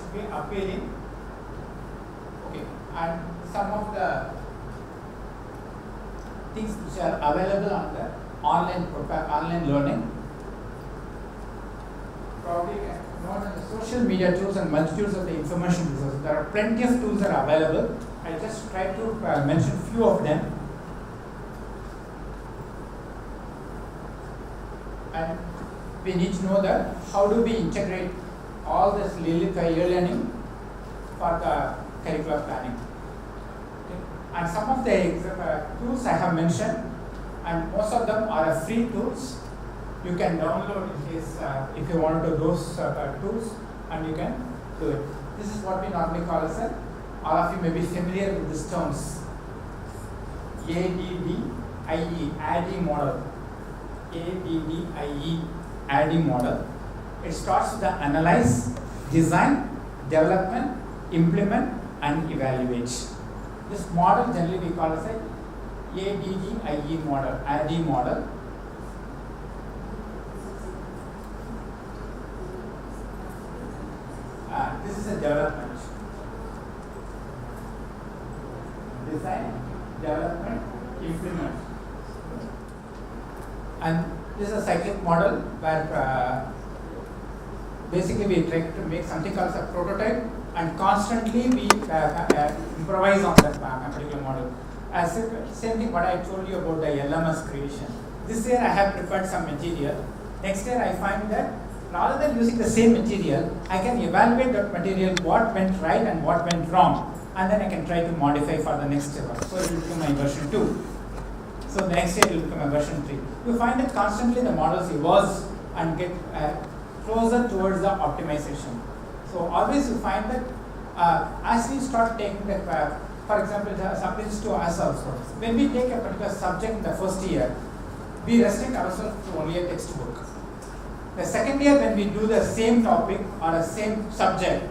should be appealing. Okay, and some of the things which are available on the online learning. Probably not on the social media tools and multitudes of the information resources. There are plenty of tools that are available. I just try to mention few of them. And we need to know that how do we integrate all this e-learning for the curricular planning. Okay. And some of the tools I have mentioned, and most of them are free tools. You can download in case if you want to do those tools, and you can do it. This is what we normally call as all of you may be familiar with these terms. ADDIE, ADDIE model. ADDIE, ADDIE model. It starts with the analyze, design, development, implement, and evaluate. This model generally we call as ADDIE model, ADDIE model. This is a development. Design, development, implement. And this is a cyclic model where basically we try to make something called a prototype, and constantly we improvise on that particular model. Same thing what I told you about the LMS creation. This year I have prepared some material. Next year I find that rather than using the same material, I can evaluate that material, what went right and what went wrong, and then I can try to modify for the next year. So it will become my version 2. So the next year it will become a version 3. You find that constantly the models evolve and get closer towards the optimization. So always you find that as we start taking the, for example, subjects to us also. When we take a particular subject in the first year, we restrict ourselves to only a textbook. The second year, when we do the same topic or the same subject,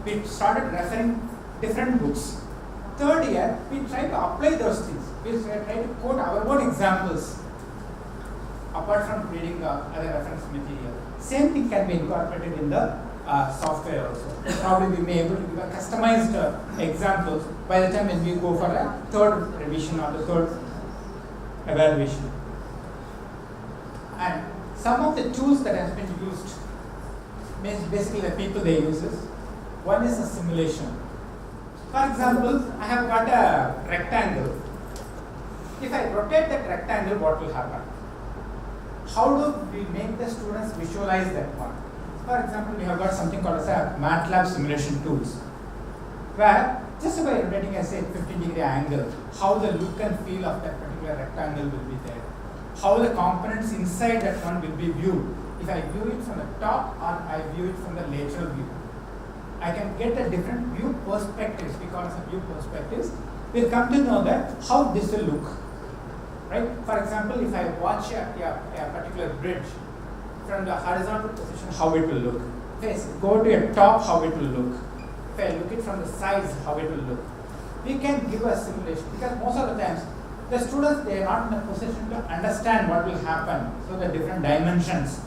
we started referring different books. Third year, we try to apply those things. We try to quote our own examples apart from reading other reference material. Same thing can be incorporated in the software also. Probably we may be able to give a customized examples by the time when we go for a third revision or the third evaluation. And some of the tools that have been used, basically the people they use is, one is a simulation. For example, I have got a rectangle. If I rotate that rectangle, what will happen? How do we make the students visualize that one? For example, we have got something called as a MATLAB simulation tools, where just by rotating a say 15-degree angle, how the look and feel of that particular rectangle will be there. How the components inside that one will be viewed. If I view it from the top or I view it from the lateral view, I can get a different view perspectives. Because of view perspectives, we'll come to know that how this will look. Right? For example, if I watch a particular bridge from the horizontal position, how it will look. If I go to a top, how it will look. If I look it from the sides, how it will look. We can give a simulation because most of the times the students, they are not in a position to understand what will happen. So the different dimensions,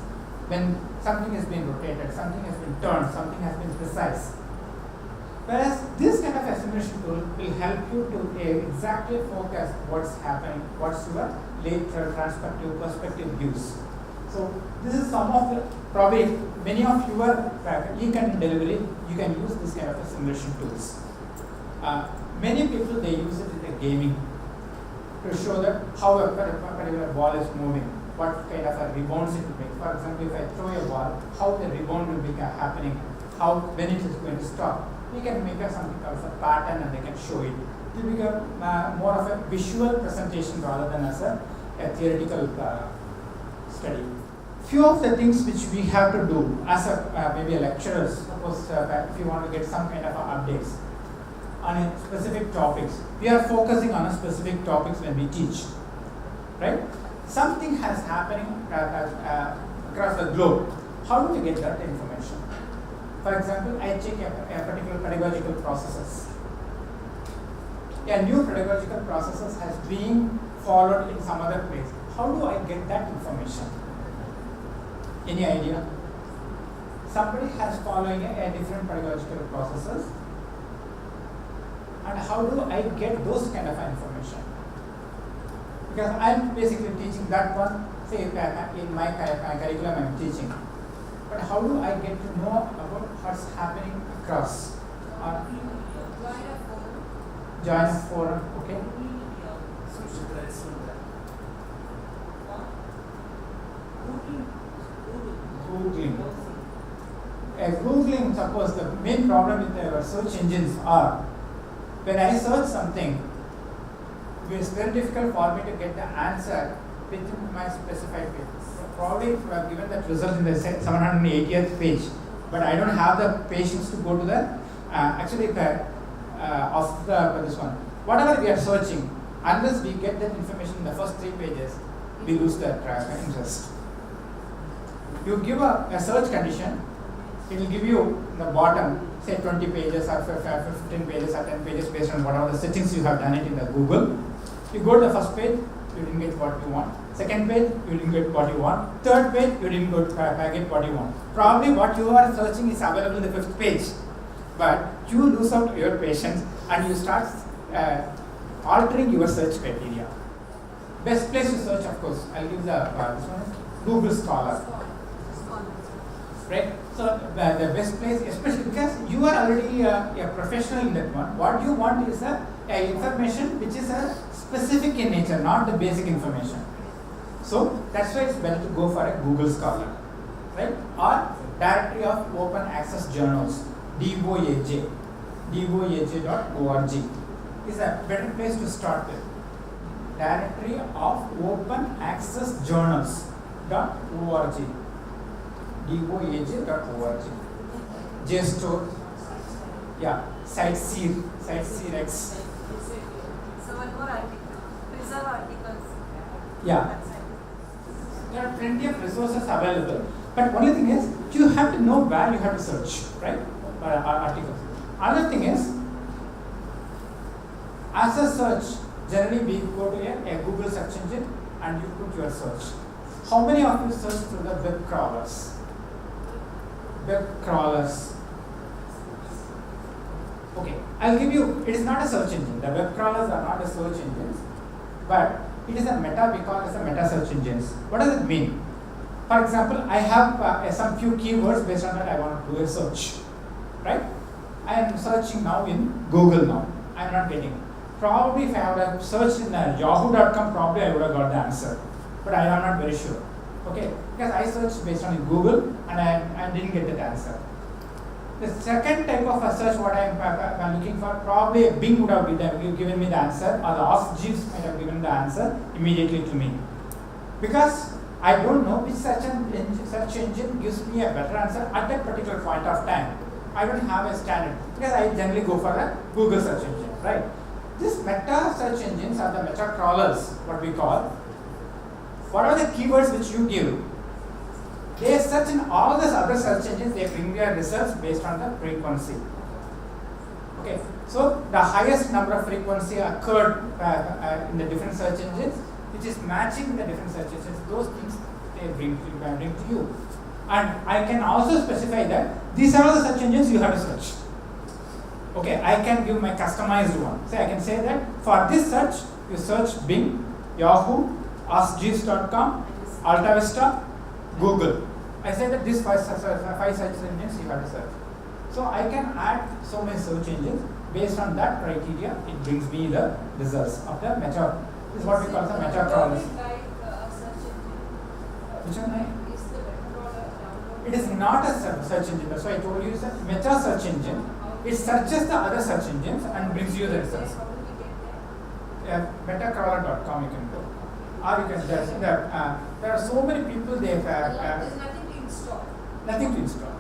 when something has been rotated, something has been turned, something has been precise. Whereas this kind of a simulation tool will help you to exactly focus what's happening, what's your lateral, transperspective, perspective views. So this is some of the, probably many of your e-content delivery, you can use this kind of a simulation tools. Many people, they use it in the gaming to show that how a particular ball is moving, what kind of a rebounds it will make. For example, if I throw a ball, how the rebound will be happening, how when it is going to stop. We can make something called a pattern and they can show it. It will become more of a visual presentation rather than as a theoretical study. Few of the things which we have to do as a maybe a lecturer, suppose if you want to get some kind of updates on a specific topics, we are focusing on a specific topics when we teach, right? Something has happening across the globe. How do we get that information? For example, I check a particular pedagogical processes. A new pedagogical processes has been followed in some other place. How do I get that information? Any idea? somebody has following a different pedagogical processes, and how do I get those kind of information? Because I'm basically teaching that one, say in my curriculum I'm teaching, but how do I get to know about what's happening across? Join a forum, okay? Googling. Googling, suppose the main problem with our search engines are, when I search something, it's very difficult for me to get the answer within my specified page. Probably if I have given that result in the 780th page, but I don't have the patience to go to the, of this one. Whatever we are searching, unless we get that information in the first 3 pages, we lose that interest. You give a search condition, it will give you in the bottom, say 20 pages or 15 pages or 10 pages based on whatever the settings you have done it in the Google. You go to the first page, you didn't get what you want. Second page, you didn't get what you want. Third page, you didn't get what you want. Probably what you are searching is available in the 5th page. But you lose out your patience and you start altering your search criteria. Best place to search, of course, I'll give the this one, Google Scholar. Right? So the best place, especially because you are already a professional in that one. What you want is a information which is specific in nature, not the basic information. So that's why it's better to go for a Google Scholar, right? Or Directory of Open Access Journals, DOAJ, DOAJ.org is a better place to start with. Directory of Open Access Journals.org, DOAJ.org, JSTOR, yeah, CiteSeerX. So one more article, preserve articles. Yeah. There are plenty of resources available, but only thing is you have to know where you have to search, right? Articles. Another thing is, as a search, generally we go to a Google search engine and you put your search. How many of you search through the web crawlers? Web crawlers. Okay, I'll give you, it is not a search engine. The web crawlers are not a search engines, but it is a meta, we call it as a meta search engines. What does it mean? For example, I have some few keywords based on that I want to do a search, right? I am searching now in Google now. I am not getting it. Probably if I would have searched in yahoo.com, probably I would have got the answer, but I am not very sure. Okay, because I searched based on Google and I didn't get that answer. The second type of a search what I am looking for, probably a Bing would have given me the answer, or the Ask Jeeves might have given the answer immediately to me. Because I don't know which search engine gives me a better answer at that particular point of time. I don't have a standard, because I generally go for a Google search engine, right? These meta search engines are the meta crawlers, what we call. What are the keywords which you give? They search in all these other search engines, they bring their results based on the frequency. Okay, so the highest number of frequency occurred in the different search engines, which is matching the different search engines, those things they bring to you. And I can also specify that these are all the search engines you have to search. Okay, I can give my customized one. So I can say that for this search, you search Bing, Yahoo, AskJeeves.com, AltaVista, Google. I say that these five search engines you have to search. So I can add so many search engines. Based on that criteria, it brings me the results of the meta. This is what we call the meta crawlers. Which one? It is not a search engine. That's why I told you it's a meta search engine. It searches the other search engines and brings you the results. Metacrawler.com you can go. Or you can just, there are so many people, they have there's nothing to install. nothing to install.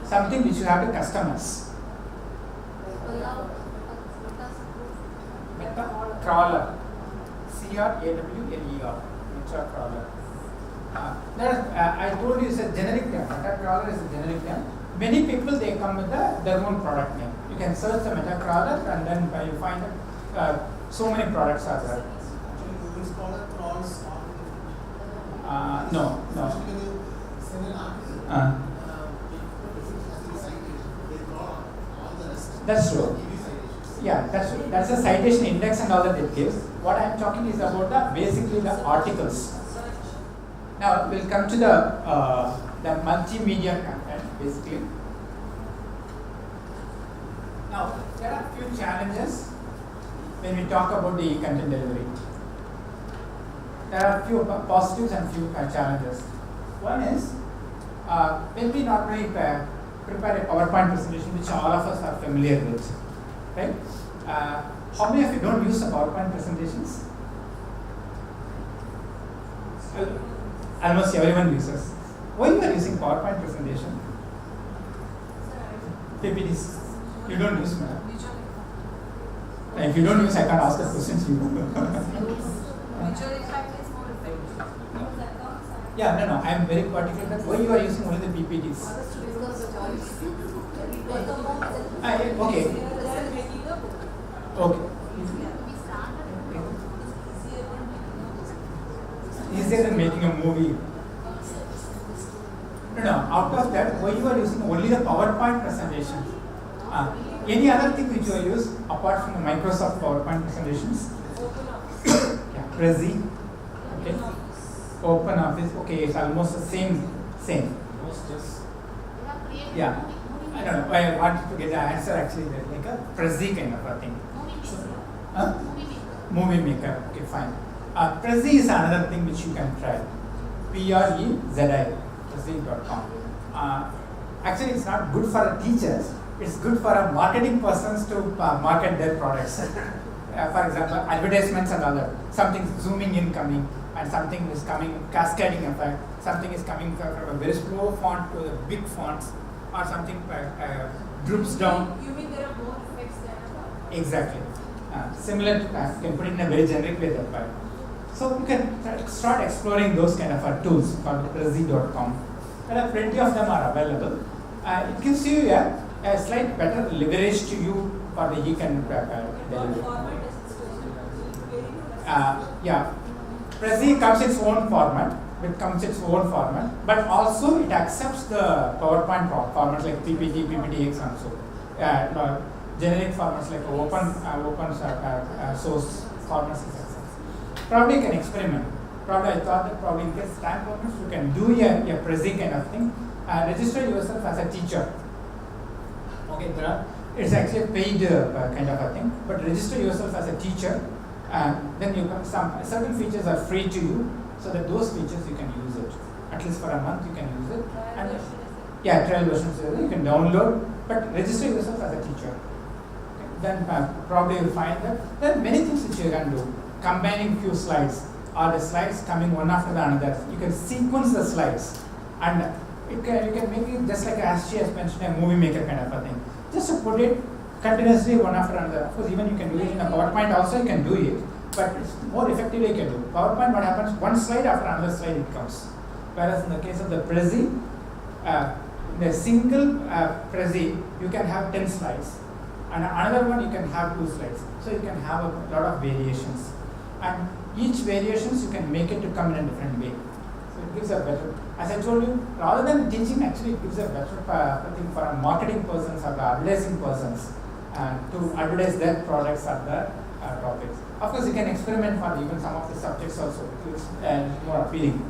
Something which you have to customize. Metacrawler. C-R-A-W-L-E-R. Metacrawler. I told you it's a generic term. Metacrawler is a generic term. Many people, they come with their own product name. You can search the Metacrawler and then you find so many products are there. Google Scholar crawls on No. Uh, that's true. Yeah, that's a citation index and all that it gives. What I am talking is about basically the articles. Now we'll come to the multimedia content basically. Now there are few challenges when we talk about the content delivery. There are few positives and few challenges. One is when we normally prepare a PowerPoint presentation, which all of us are familiar with, right? How many of you don't use the PowerPoint presentations? Almost everyone uses. Why you are using PowerPoint presentation? PPTs. You don't use, madam. If you don't use, I can't ask the questions to you. Visual effect is more effective. Yeah, no, I am very particular that why you are using only the PPTs. Okay. Okay. Easier than making a movie. No, out of that, why you are using only the PowerPoint presentation? Any other thing which you use apart from the Microsoft PowerPoint presentations? Yeah, Prezi. Okay. Open Office. Okay, it's almost the same. Yeah. I don't know. I wanted to get the answer actually like a Prezi kind of a thing. Movie Maker. Okay, fine. Prezi is another thing which you can try. Prezi, Prezi.com. Actually, it's not good for teachers. It's good for marketing persons to market their products. For example, advertisements and all that. Something zooming in coming, and something is coming cascading effect. Something is coming from a very slow font to the big fonts, or something droops down. You mean there are more effects than Exactly. Similar to you can put it in a very generic way that way. So you can start exploring those kind of tools called Prezi.com. There are plenty of them are available. It gives you a slight better leverage to you for the e-content delivery. Yeah, Prezi comes its own format. But also it accepts the PowerPoint formats like PPT, PPTX, and so. Generic formats like open source formats is accepted. Probably you can experiment. I thought that probably in case time permits, you can do a Prezi kind of thing. Register yourself as a teacher. Okay, it's actually a paid kind of a thing. But register yourself as a teacher, then you can certain features are free to you, so that those features you can use it. At least for a month you can use it. And yeah, trial versions you can download, but register yourself as a teacher. Then probably you'll find that there are many things which you can do. Combining few slides, or the slides coming one after the another. You can sequence the slides, and you can make it just like as she has mentioned, a movie maker kind of a thing. Just to put it continuously one after another. Of course, even you can do it in a PowerPoint also, you can do it, but it's more effectively you can do. PowerPoint, what happens, one slide after another slide it comes. Whereas in the case of the Prezi, in a single Prezi, you can have 10 slides. And another one you can have 2 slides. So you can have a lot of variations. And each variations you can make it to come in a different way. So it gives a better, as I told you, rather than teaching, actually it gives a better thing for marketing persons or the advertising persons to advertise their products or their topics. Of course, you can experiment for even some of the subjects also. It is more appealing.